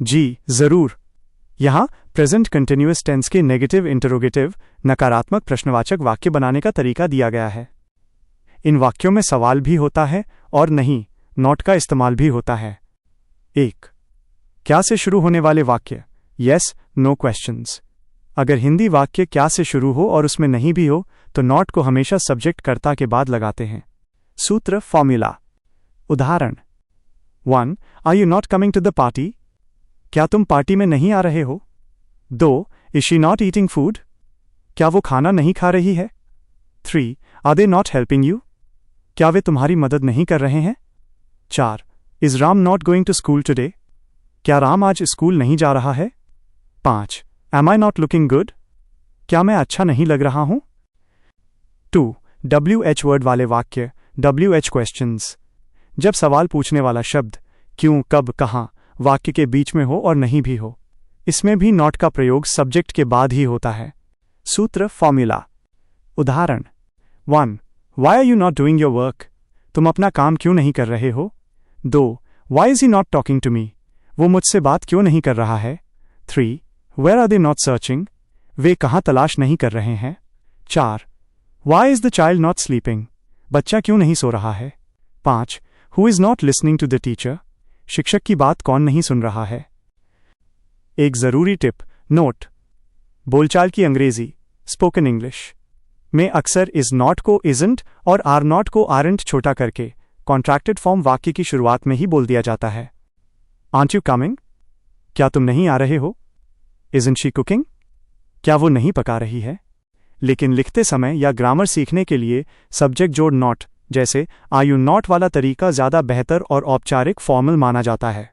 जी जरूर। यहाँ present continuous tense के नेगेटिव इंटरोगेटिव नकारात्मक प्रश्नवाचक वाक्य बनाने का तरीका दिया गया है। इन वाक्यों में सवाल भी होता है और नहीं, नॉट का इस्तेमाल भी होता है। 1. क्या से शुरू होने वाले वाक्य यस नो क्वेश्चंस। अगर हिंदी वाक्य क्या से शुरू हो और उसमें नहीं भी हो तो नॉट को हमेशा सब्जेक्ट कर्ता के बाद लगाते हैं। सूत्र फॉर्मूला। उदाहरण 1. Are you not coming to the party. क्या तुम पार्टी में नहीं आ रहे हो। 2. Is she not eating food. क्या वो खाना नहीं खा रही है। 3. Are they not helping you. क्या वे तुम्हारी मदद नहीं कर रहे हैं। 4. Is Ram not going to school today. क्या राम आज स्कूल नहीं जा रहा है। 5. Am I not looking good. क्या मैं अच्छा नहीं लग रहा हूं। 2. WH वर्ड वाले वाक्य WH क्वेश्चंस। जब सवाल पूछने वाला शब्द क्यों, कब, कहाँ वाक्य के बीच में हो और नहीं भी हो, इसमें भी नॉट का प्रयोग सब्जेक्ट के बाद ही होता है। सूत्र फॉर्मूला। उदाहरण 1. Why are you not doing your work. तुम अपना काम क्यों नहीं कर रहे हो। 2. Why is he not talking to me. वो मुझसे बात क्यों नहीं कर रहा है। 3. Where are they not searching. वे कहाँ तलाश नहीं कर रहे हैं। 4. Why is the child not sleeping. बच्चा क्यों नहीं सो रहा है। 5. Who is not listening to the teacher. शिक्षक की बात कौन नहीं सुन रहा है। एक जरूरी टिप नोट। बोलचाल की अंग्रेजी स्पोकन इंग्लिश में अक्सर इज नॉट को इजंट और आर नॉट को आरंट छोटा करके कॉन्ट्रैक्टेड फॉर्म वाक्य की शुरुआत में ही बोल दिया जाता है। Aunt you coming. क्या तुम नहीं आ रहे हो। Isn't she cooking. क्या वो नहीं पका रही है। लेकिन लिखते समय या ग्रामर सीखने के लिए सब्जेक्ट जोड़ नॉट जैसे आर यू नॉट वाला तरीका ज़्यादा बेहतर और औपचारिक फॉर्मल माना जाता है।